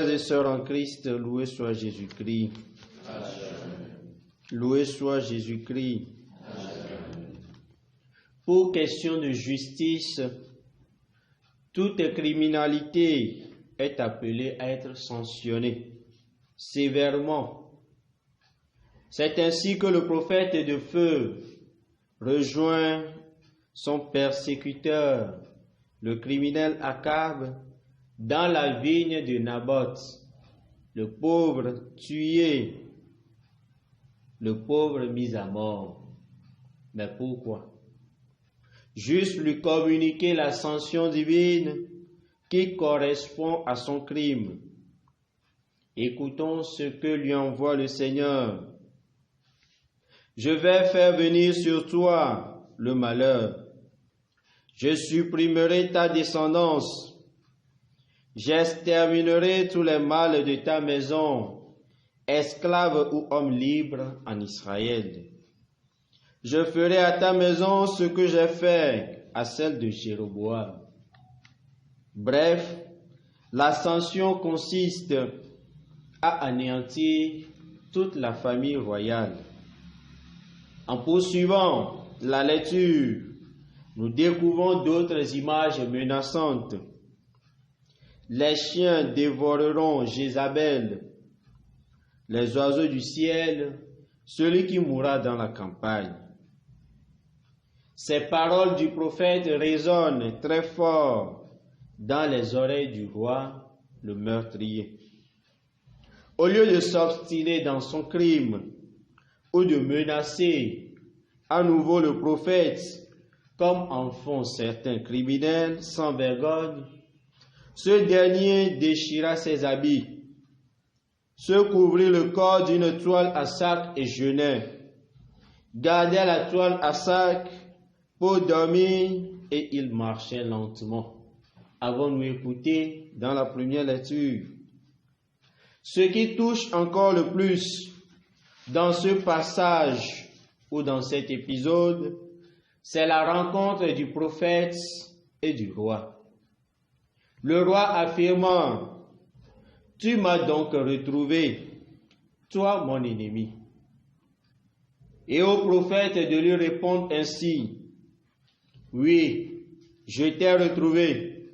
Frères et sœurs en Christ, loué soit Jésus-Christ. Loué soit Jésus-Christ. Pour question de justice, toute criminalité est appelée à être sanctionnée sévèrement. C'est ainsi que le prophète de feu rejoint son persécuteur, le criminel Akab, dans la vigne de Naboth, le pauvre tué, le pauvre mis à mort. Mais pourquoi? Juste lui communiquer la sanction divine qui correspond à son crime. Écoutons ce que lui envoie le Seigneur. Je vais faire venir sur toi le malheur. Je supprimerai ta descendance. J'exterminerai tous les mâles de ta maison, esclaves ou hommes libres en Israël. Je ferai à ta maison ce que j'ai fait à celle de Jéroboam. Bref, la sanction consiste à anéantir toute la famille royale. En poursuivant la lecture, nous découvrons d'autres images menaçantes. Les chiens dévoreront Jézabel, les oiseaux du ciel, celui qui mourra dans la campagne. Ces paroles du prophète résonnent très fort dans les oreilles du roi, le meurtrier. Au lieu de s'obstiner dans son crime ou de menacer à nouveau le prophète, comme en font certains criminels sans vergogne, ce dernier déchira ses habits, se couvrit le corps d'une toile à sac et jeûnait, gardait la toile à sac pour dormir et il marchait lentement. Avons-nous écouté dans la première lecture? Ce qui touche encore le plus dans ce passage ou dans cet épisode, c'est la rencontre du prophète et du roi. Le roi affirmant, « Tu m'as donc retrouvé, toi mon ennemi. » Et au prophète de lui répondre ainsi, « Oui, je t'ai retrouvé,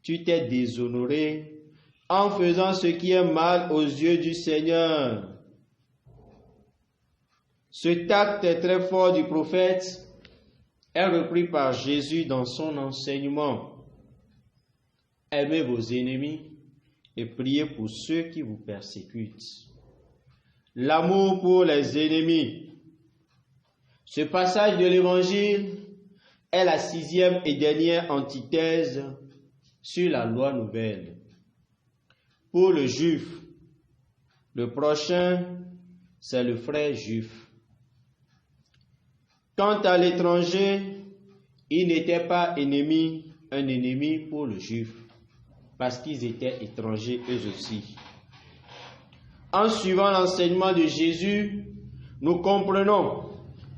tu t'es déshonoré en faisant ce qui est mal aux yeux du Seigneur. » Ce tact très fort du prophète est repris par Jésus dans son enseignement. Aimez vos ennemis et priez pour ceux qui vous persécutent. L'amour pour les ennemis. Ce passage de l'Évangile est la 6e et dernière antithèse sur la loi nouvelle. Pour le juif, le prochain, c'est le frère juif. Quant à l'étranger, il n'était pas un ennemi pour le juif, parce qu'ils étaient étrangers eux aussi. En suivant l'enseignement de Jésus, nous comprenons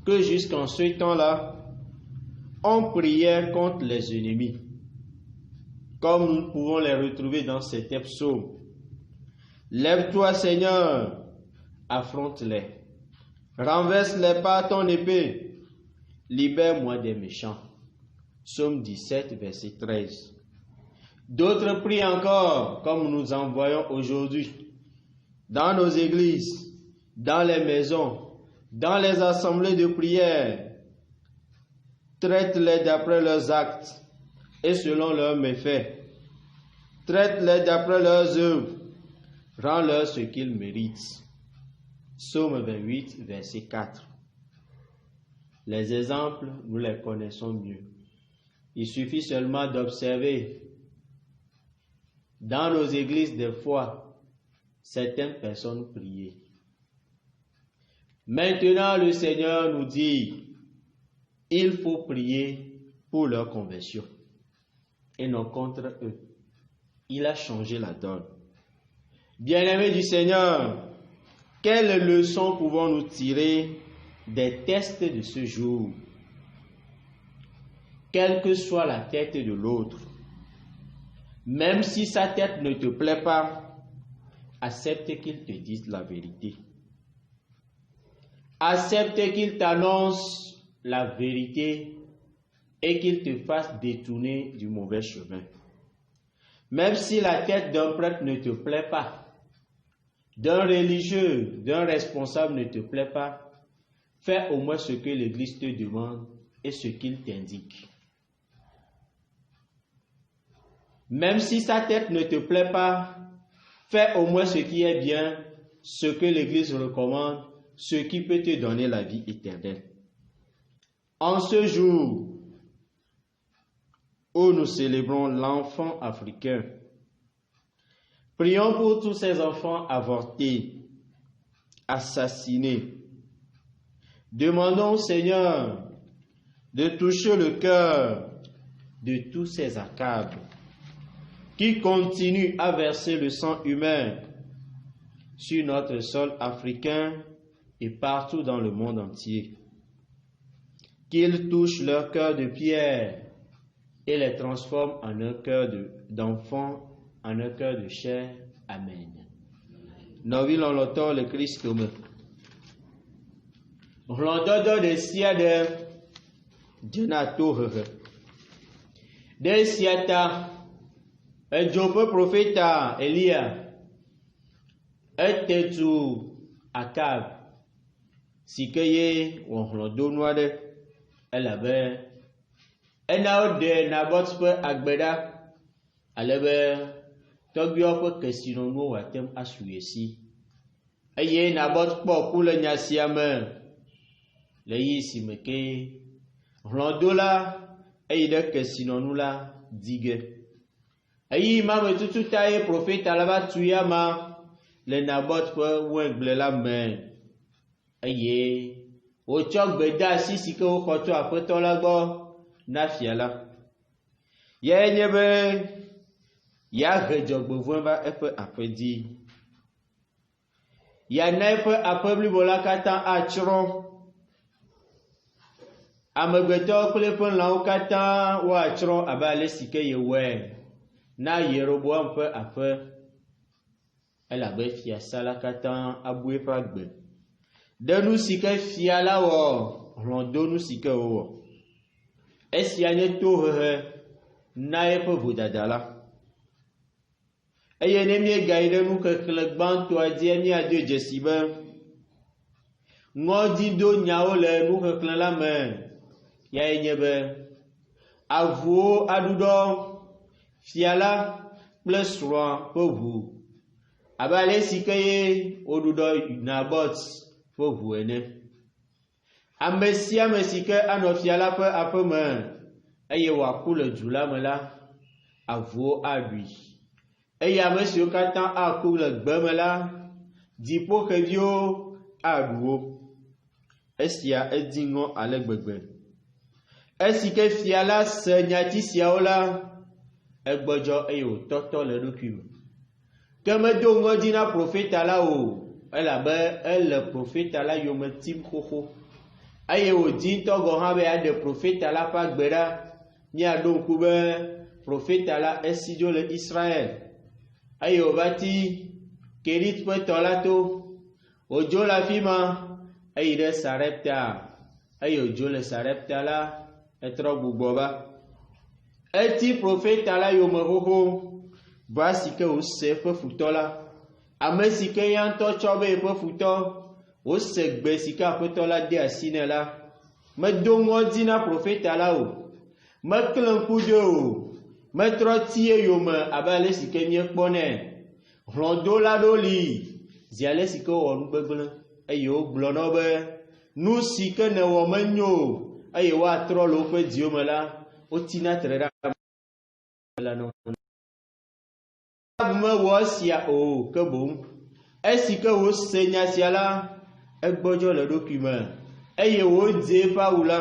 que jusqu'en ce temps-là, on priait contre les ennemis, comme nous pouvons les retrouver dans cet psaume. Lève-toi, Seigneur, affronte-les, renverse-les par ton épée, libère-moi des méchants. Psaume 17, verset 13. D'autres prient encore, comme nous en voyons aujourd'hui, dans nos églises, dans les maisons, dans les assemblées de prière. Traite-les d'après leurs actes et selon leurs méfaits. Traite-les d'après leurs œuvres. Rends-leur ce qu'ils méritent. Psaume 28, verset 4. Les exemples, nous les connaissons mieux. Il suffit seulement d'observer dans nos églises des fois certaines personnes prier. Maintenant, le Seigneur nous dit, il faut prier pour leur conversion et non contre eux. Il a changé la donne. Bien-aimés du Seigneur, quelles leçons pouvons-nous tirer des tests de ce jour? Quelle que soit la tête de l'autre, même si sa tête ne te plaît pas, accepte qu'il te dise la vérité. Accepte qu'il t'annonce la vérité et qu'il te fasse détourner du mauvais chemin. Même si la tête d'un prêtre ne te plaît pas, d'un religieux, d'un responsable ne te plaît pas, fais au moins ce que l'Église te demande et ce qu'il t'indique. Même si sa tête ne te plaît pas, fais au moins ce qui est bien, ce que l'Église recommande, ce qui peut te donner la vie éternelle. En ce jour où nous célébrons l'enfant africain, prions pour tous ces enfants avortés, assassinés. Demandons au Seigneur de toucher le cœur de tous ces accabres qui continuent à verser le sang humain sur notre sol africain et partout dans le monde entier. Qu'il touche leur cœur de pierre et les transforme en un cœur d'enfant, en un cœur de chair. Amen. Novilon l'auteur le Christ me. Rondodo de siade Jenato de siata Jope profeta Elia etetu Akab sikeye rondono de elabe enao de Nabot pe agbeda alebe tɔgbiɔ ƒe kesinɔnuwo wòate ŋu asui esi eye Nabot kpɔ ku le nya sia me le yi si me ke hlɔdola eyi ɖe kesinɔnu la di ge eyi ma me tutu ta ye profeta la va tu ya ma le Nabot ƒe waingble la me eye wotsɔ gbedeasi si ke woxɔ tso aƒetɔ la gbɔ na fia la. Yae nye be yeahe dzɔgbevɔ̃e va eƒe aƒe dzi. Yeana eƒe aƒe blibo la katã atsrɔ̃. Amegbetɔwo kple eƒe lãwo katã woatsrɔ̃ abe ale si ke yewɔe na Yeroboam ƒe aƒe elabe fiasa la katã abu eƒe agbe. Ɖe nu si ke fia la wɔ, hlɔdonu si ke wòwɔ. Esia nye tohehe na eƒe vodada la. Eye ne míegayi ɖe nuxexlẽ gbãtɔa dzi míado dzesi be ŋɔdzidonyawo le nuxexlẽ la me yae nye be avuwo aɖuɖɔ fia la kple srɔ̃a ƒe ʋu abe ale si ke ye woɖuɖɔ Nabot ƒe ʋu ene. Ame sia ame si ke anɔ fia la ƒe aƒe me eye wòaku le du la me la, avuwo aɖui. Eye ame siwo katã aku le gbe me la, dziƒoxeviwo aɖu wo. Esia edi ŋɔ ale gbegbe. Esi ke fia la se nyati siawo la, egbɔdzɔ eye wòtɔtɔ le eɖokui me. Ke medo ŋɔdzi na profeta la o, elabe ele profeta la yome tim xoxo. Eye wòdi ŋutɔ gɔ hã be yeaɖe profeta la ƒe agbe ɖa. Míaɖo ŋku be profeta la esi dzo le Israel. Eye wòva ti Kerit ƒe tɔ la to. Wòdzo le afi ma eyi ɖe Sarepta. Eye wòdzo le Sarepta la etrɔ gbugbɔ va. Eti profeta la yome xoxo va si ke wòse eƒe futɔ la. Ame si ke ya ŋutɔ tsɔ be eƒe futɔ, wòse gbe si ke aƒetɔ la de asi nɛ la. Medo ŋɔdzi na profeta la o. Meklẽ ŋku ɖe o. Metrɔ ti eyome abe ale si ke míekpɔnɛ. Hlɔdola ɖewo li zi ale si ke wowɔ nugbegblẽ eye wogblɔ na wo be nu si ke nèwɔ menyo o eye woatrɔ le woƒe dziwo me la, wotina tre ɖe mewɔ esia o, ke boŋ esi ke wòse nya sia la, egbɔdzɔ le eɖokui me eye wòdze eƒe awu la,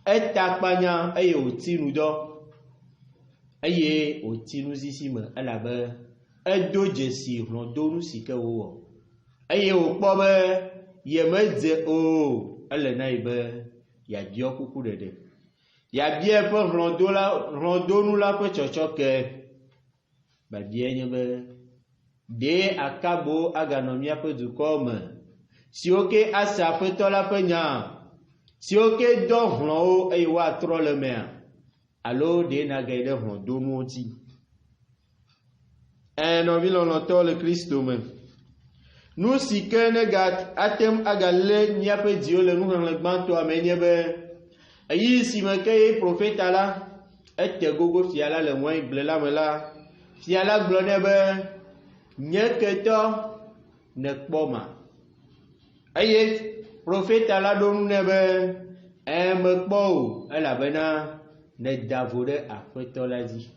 eta akpanya eye wòti nu dɔ eye wòti nuzisi me elabe edo dzesi hlɔdonu si ke wòwɔ eye wòkpɔ be yemedze o, ele na yi be yeabiɔ kuku ɖeɖe. Yeabia eƒe hlɔdonu la ƒe tsɔtsɔke. Babia nye be de akabo aganɔ míaƒe dukɔ me, siwo ke ase Aƒetɔ la ƒe nya, siwo ke dɔ hlɔ̃wo eye woatrɔ le mea, alo de nage ɖe hlɔ̃donuwo ŋuti. Nɔvi lɔlɔ̃tɔ le Kristo me. Nu si ke ne atem agalé míaƒe dziwo le nuxlẽxlẽ gbãtɔa me nye be, eyi si me ke ye profeta la ete gogo fia la le waingble la me la, fia la gblɔ nɛ be, nye ketɔ ne kpɔ ma. Eye profeta la ɖo nu nɛ be, mekpɔ o, elabena ne da vo ɖe Aƒetɔ la dzi.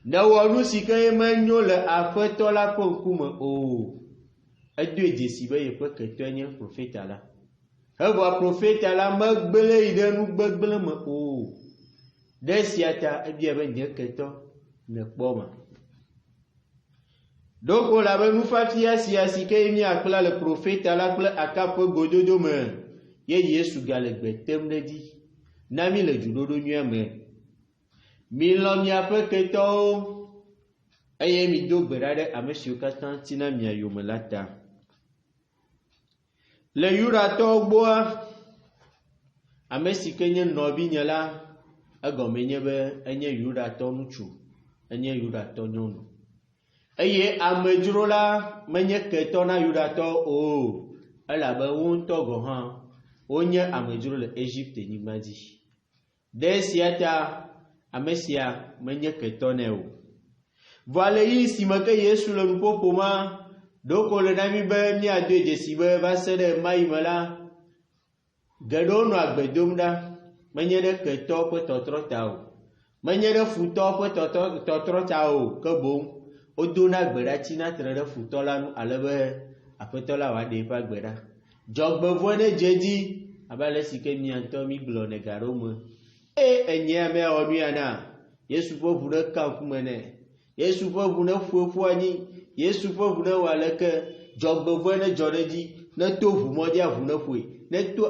Ne wɔ nu si ke menyo le Aƒetɔ la ƒe ŋkume o. Edoe dzesi be yeƒe ketɔe nye profeta la. Evɔ profeta la megblẽ yi ɖe nu gbegblẽ me o. Ɖe sia ta ebia be nye ketɔ ne kpɔ ma. Ɖoko la be nufafia sia si ke míakpla le profeta la kple Akab ƒe gododo me, ye Yesu gale gbe tem ɖe dzi. Na mi le dzuɖoɖo nyuia me. Milɔ miaƒe ketɔwo, eye mido gbe ɖa ɖe ame siwo katã tina mia yome la ta. Le Yudatɔwo gbɔa, ame si ke nye nɔvinye la, egɔme nye be enye Yudatɔ ŋutsu, enye Yudatɔ nyɔnu. Eye amedzro la menye ketɔ na Yudatɔ o, elabe wo ŋutɔ gɔ hã wonye amedzro le Egypte nyigba dzi. Ɖe sia ta ame sia menye ketɔ nɛ o. Vɔ le yi si me ke Yesu le nuƒoƒo ma, ɖoko le na mi be míadoe dzesi be va se ɖe ema yi me la, geɖewo nɔ agbe dom ɖa, menye ɖe ketɔ ƒe tɔtrɔ ta o, menye ɖe futɔ ƒe tɔtrɔ ta o, ke boŋ wodona gbe ɖa tsina tre ɖe futɔ la nu ale be Aƒetɔ la wòaɖe eƒe agbe ɖa. Dzɔgbevɔ̃e ne dze dzi abe ale si ke mia ŋutɔ mi gblɔ ne ga ɖewo me. Enyea meawɔ nu ya na, Yesu ƒe ʋu ne ka ŋkume nɛ, Yesu ƒe ʋu ne ƒo anyi, Yesu ƒe ʋu ne wɔ aleke, dzɔgbevɔ̃e ne dzɔ ɖe dzi, ne to ʋu mɔdia ʋu ne ƒoe, ne to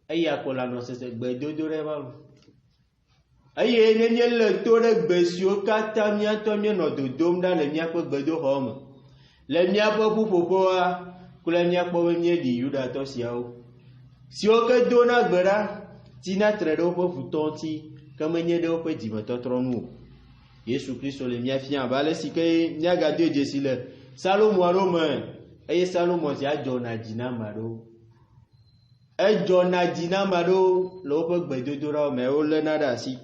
eya ko lanɔ sese gbedodo ɖe va lo. Eye ne míele to ɖe gbe siwo katã míatɔ míenɔ dodom ɖa le míaƒe gbedoxɔ me, le míaƒe ƒuƒoƒea, kple míakpɔ be míeɖi Yudatɔ siawo, siwo ke dona gbe ɖa tina tre ɖe woƒe futɔ ŋuti, ke menye ɖe woƒe dzimetɔtrɔ nu o. Yesu Kristo le míafia abe ale si ke míagadoe dzesi le Salomo aɖewo me, eye Salomo sia dzɔna dzi na ame aɖewo. Edzɔna dzi na ame aɖewo le woƒe gbedodoɖawo me, woléna ɖe asi.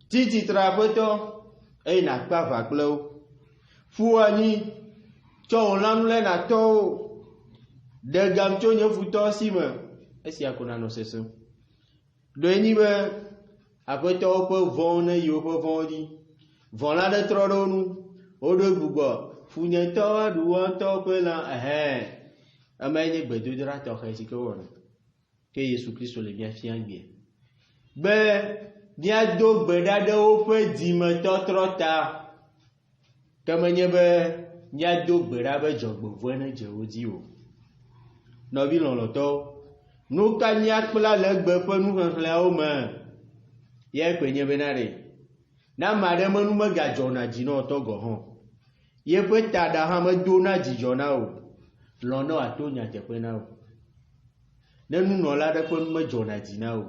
Tititre Aƒetɔ, eye nàkpe aʋa kple wo. Ƒu anyi, tsɔ wò lãnu le natɔwo, ɖe gam tso nye futɔ si me, esia ko nanɔ sesem. Ɖoe nyi be Aƒetɔwo ƒe vɔ̃wo ne yi woƒe vɔ̃wo dzi. Vɔ̃ la ɖe trɔ ɖe wo nu, woɖo gbugbɔ, funyetɔwo aɖu woawo ŋutɔ ƒe lã, emae nye gbedodoɖa tɔxɛ si ke wɔna. Ke Yesu Kristo le míafia gbea be míado gbe ɖa ɖe woƒe dzimetɔtrɔ ta, ke menye be míado gbe ɖa be dzɔgbevɔ̃e ne dze wo dzi o. Nɔvi lɔlɔ̃tɔwo, nu ka míakpla le egbe ƒe nuxexlẽawo me? Ya koe nye bena ɖe, ne ame aɖe menu megadzɔna dzi na wòtɔ gɔ hã, yeƒe taɖa hã medona dzidzɔ na o, lɔ̃ ne wòato nyateƒe na o. Ne nunɔla aɖe ƒe nu medzɔna dzi na o,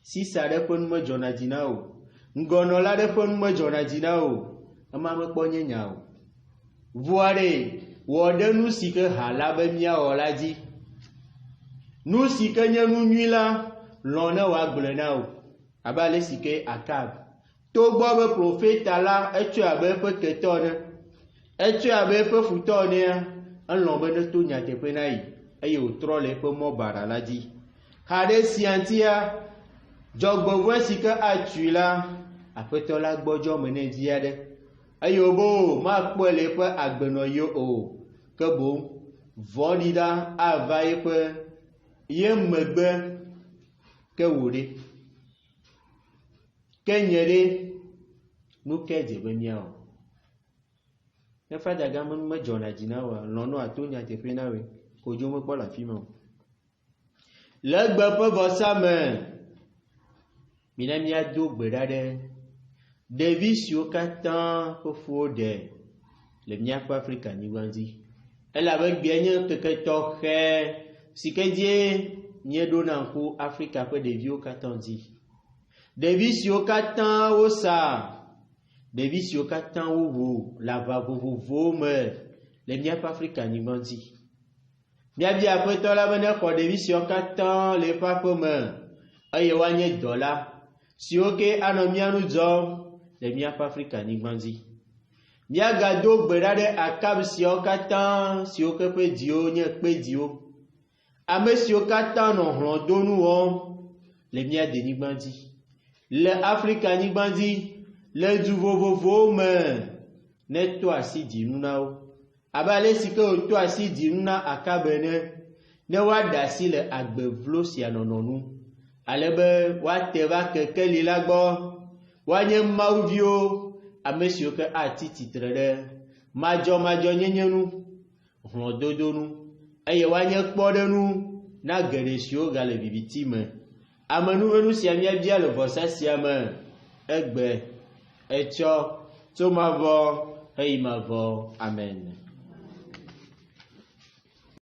sisa aɖe ƒe nu medzɔna dzi na o, ŋgɔnɔla aɖe ƒe nu medzɔna dzi na o, ema mekpɔ nye nya o. Vɔa ɖe wɔ ɖe nu si ke ha la be míawɔ la dzi. Nu si ke nye nu nyui la, lɔ̃ ne wòagblɔe na o. Abe ale si ke Akab, togbɔ be profeta la etsɔe abe eƒe ketɔ ne, etsɔe abe eƒe futɔ nea, elɔ̃ be ne to nyateƒe na yi, eye wòtrɔ le eƒe mɔ baɖa la dzi. Ha ɖe sia ŋutia, dzɔgbevɔ̃e si ke atui la, Aƒetɔ la gbɔdzɔ me nɛ dzi aɖe, eye wobo makpɔe le eƒe agbenɔyiwo o, ke boŋ vɔ̃ɖi la ava ye megbe ke wò ɖe. Ke nye ɖe, nu ke dze be míawɔ. Ne fadaga menu medzɔna dzi na woa, lɔ̃ ne wòato nyateƒe na woe, kodzo mekpɔ le afi ma o. Le egbe ƒe vɔsa me, mina míado gbe ɖa ɖe ɖevi siwo katã ƒe ƒuwo ɖe le miaƒe Afrika nyigba dzi. Elabe gbea nye keke tɔxɛ si ke die nye ɖona ŋku Afrika ƒe ɖeviwo katã dzi. Ɖevi siwo katã wosa, ɖevi siwo katã wowu le aʋa vovovowo me le miaƒe Afrika nyigba dzi. Miabia Aƒetɔ la be nexɔ ɖevi siwo katã le eƒe aƒe me eye woanye dɔla siwo ke anɔ mia nu dzɔm le miaƒe Afrika nyigba dzi. Miagado gbe ɖa ɖe Akab siwo katã siwo ke ƒe dziwo nye kpediwo, ame siwo katã nɔ hlɔ̃donu wɔm le mia denyigba dzi, le Afrika nyigba dzi, le du vovovowo me, ne to asi dzinu na wo. Abe ale si ke wòto asi dzinu na Akab ene, ne woaɖe asi le agbe vlo sia nɔnɔ nu, ale be woate va kekeli la gbɔ, woanye mawuviwo, ame siwo ke ati tsitre ɖe madzɔmadzɔ nyenye nu, hlɔ̃dodo nu, eye woanye kpɔɖenu na geɖe siwo gale viviti me. Amenuvenu sia miabia le vɔsa sia me egbe etsɔ tso mavɔ heyi mavɔ. Amen.